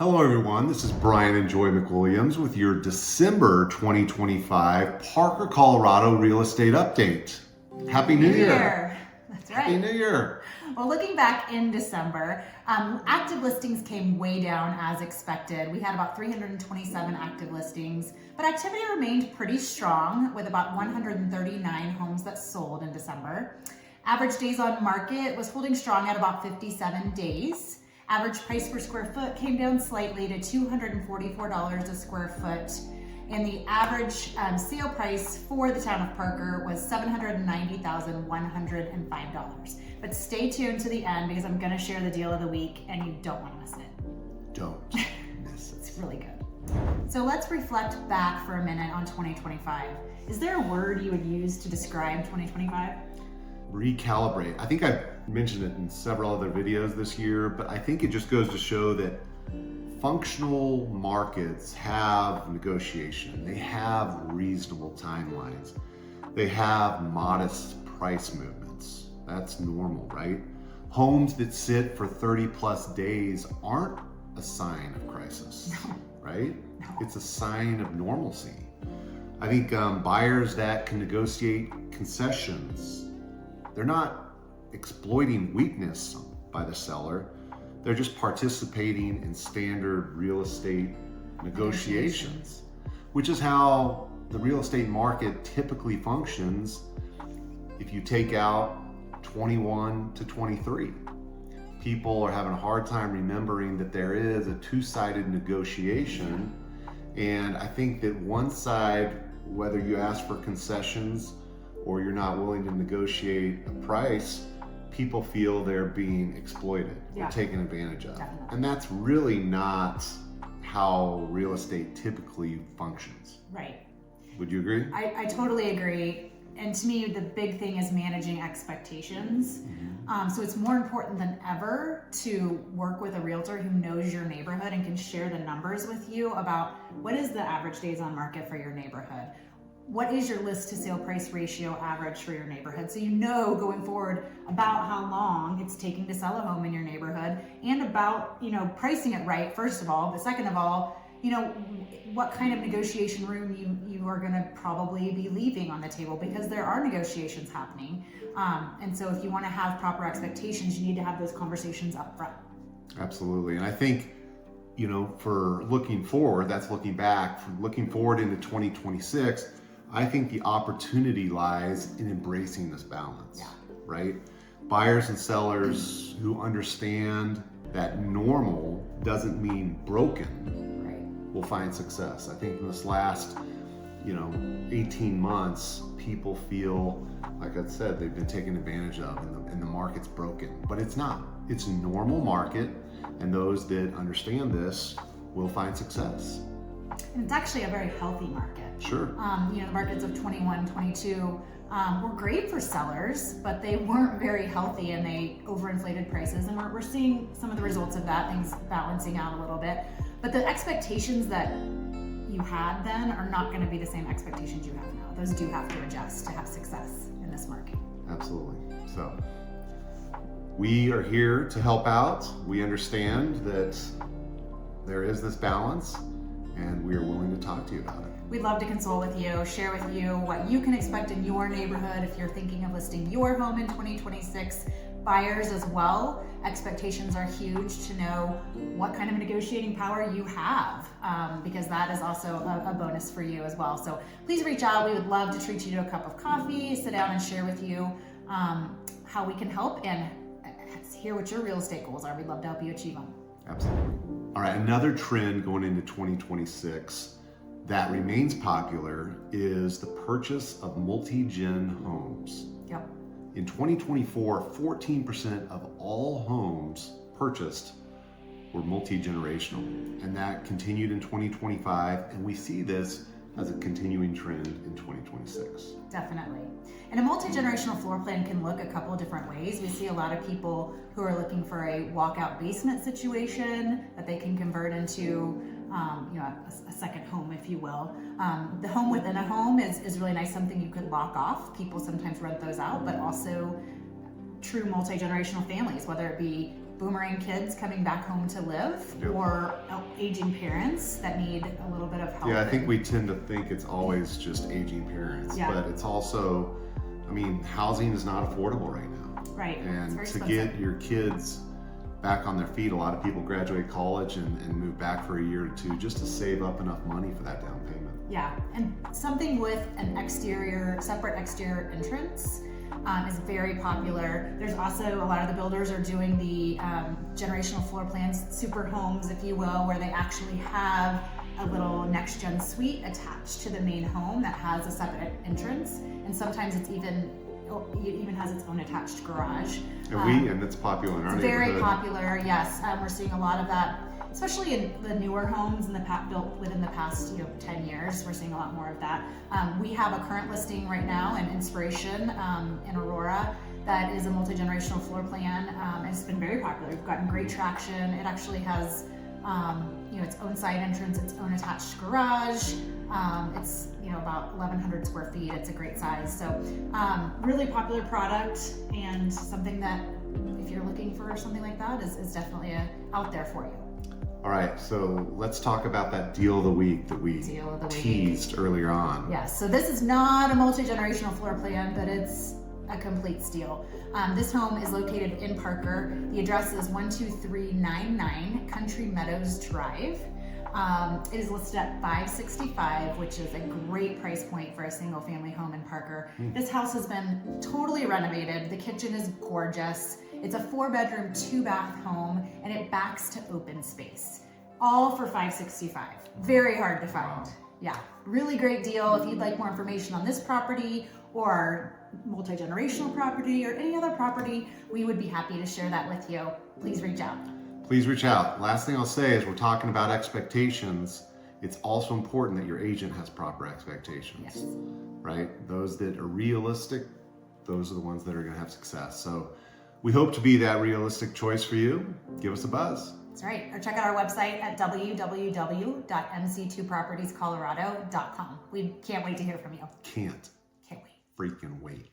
Hello everyone, this is Brian and Joy McWilliams with your December 2025 Parker, Colorado real estate update. Happy New Year! That's right. Happy New Year! Well, looking back in December, active listings came way down as expected. We had about 327 active listings, but activity remained pretty strong with about 139 homes that sold in December. Average days on market was holding strong at about 57 days. Average price per square foot came down slightly to $244 a square foot. And the average sale price for the town of Parker was $790,105. But stay tuned to the end because I'm gonna share the deal of the week and you don't wanna miss it. Don't miss it. It's really good. So let's reflect back for a minute on 2025. Is there a word you would use to describe 2025? Recalibrate. I think I've mentioned it in several other videos this year, but I think it just goes to show that functional markets have negotiation. They have reasonable timelines. They have modest price movements. That's normal, right? Homes that sit for 30 plus days aren't a sign of crisis, right? It's a sign of normalcy. I think buyers that can negotiate concessions, they're not exploiting weakness by the seller. They're just participating in standard real estate negotiations, which is how the real estate market typically functions if you take out 21 to 23. People are having a hard time remembering that there is a two-sided negotiation. And I think that one side, whether you ask for concessions or you're not willing to negotiate a price, people feel they're being exploited or taken advantage of. Definitely. And that's really not how real estate typically functions. Right. Would you agree? I totally agree. And to me, the big thing is managing expectations. So it's more important than ever to work with a realtor who knows your neighborhood and can share the numbers with you about what is the average days on market for your neighborhood. What is your list to sale price ratio average for your neighborhood? So you know going forward about how long it's taking to sell a home in your neighborhood and about, pricing it right, first of all. But second of all, what kind of negotiation room you are gonna probably be leaving on the table because there are negotiations happening. And so if you wanna have proper expectations, you need to have those conversations up front. Absolutely. And I think, for looking forward, that's looking back, for looking forward into 2026, I think the opportunity lies in embracing this balance, right? Buyers and sellers who understand that normal doesn't mean broken will find success. I think in this last, 18 months, people feel, like I said, they've been taken advantage of and the market's broken, but it's not. It's a normal market, and those that understand this will find success. And it's actually a very healthy market. Sure. The markets of 21, 22 were great for sellers, but they weren't very healthy and they overinflated prices. And we're seeing some of the results of that, things balancing out a little bit. But the expectations that you had then are not going to be the same expectations you have now. Those do have to adjust to have success in this market. Absolutely. So we are here to help out. We understand that there is this balance, and we are willing to talk to you about it. We'd love to consult with you, share with you what you can expect in your neighborhood if you're thinking of listing your home in 2026. Buyers as well, expectations are huge to know what kind of negotiating power you have, because that is also a bonus for you as well. So please reach out. We would love to treat you to a cup of coffee, sit down and share with you how we can help and hear what your real estate goals are. We'd love to help you achieve them. Absolutely. All right, another trend going into 2026 that remains popular is the purchase of multi-gen homes. Yep. In 2024, 14% of all homes purchased were multi-generational, and that continued in 2025, and we see this as a continuing trend in 2026. Definitely. And a multi-generational floor plan can look a couple of different ways. We see a lot of people who are looking for a walkout basement situation that they can convert into a second home, if you will. The home within a home is really nice, something you could lock off. People sometimes rent those out, but also true multi-generational families, whether it be boomerang kids coming back home to live, or aging parents that need a little bit of help. Yeah, I think we tend to think it's always just aging parents, but it's also, I mean, housing is not affordable right now. Right. And to get your kids back on their feet, a lot of people graduate college and move back for a year or two just to save up enough money for that down payment. Yeah, and something with an separate exterior entrance is very popular. There's also a lot of the builders are doing the generational floor plans, super homes, if you will, where they actually have a little next gen suite attached to the main home that has a separate entrance, and sometimes it even has its own attached garage. And it's popular in our neighborhood. Very popular, yes. We're seeing a lot of that, especially in the newer homes and built within the past 10 years. We're seeing a lot more of that. We have a current listing right now in Inspiration in Aurora that is a multi-generational floor plan. It's been very popular. We've gotten great traction. It actually has its own side entrance, its own attached garage. It's about 1,100 square feet. It's a great size. So really popular product, and something that if you're looking for something like that is definitely out there for you. All right, so let's talk about that deal of the week that we teased earlier on. Yes, so this is not a multi-generational floor plan, but it's a complete steal. This home is located in Parker. The address is 12399 Country Meadows Drive. It is listed at $565,000, which is a great price point for a single family home in Parker. This house has been totally renovated. The kitchen is gorgeous. It's a 4-bedroom, 2-bath home, and it backs to open space. All for $565,000. Very hard to find. Yeah, really great deal. If you'd like more information on this property or multi-generational property or any other property, we would be happy to share that with you. Please reach out. Please reach out. Last thing I'll say is we're talking about expectations. It's also important that your agent has proper expectations, yes. Right? Those that are realistic, those are the ones that are going to have success. So we hope to be that realistic choice for you. Give us a buzz. That's right. Or check out our website at www.mc2propertiescolorado.com. We can't wait to hear from you. Can't wait. freaking wait.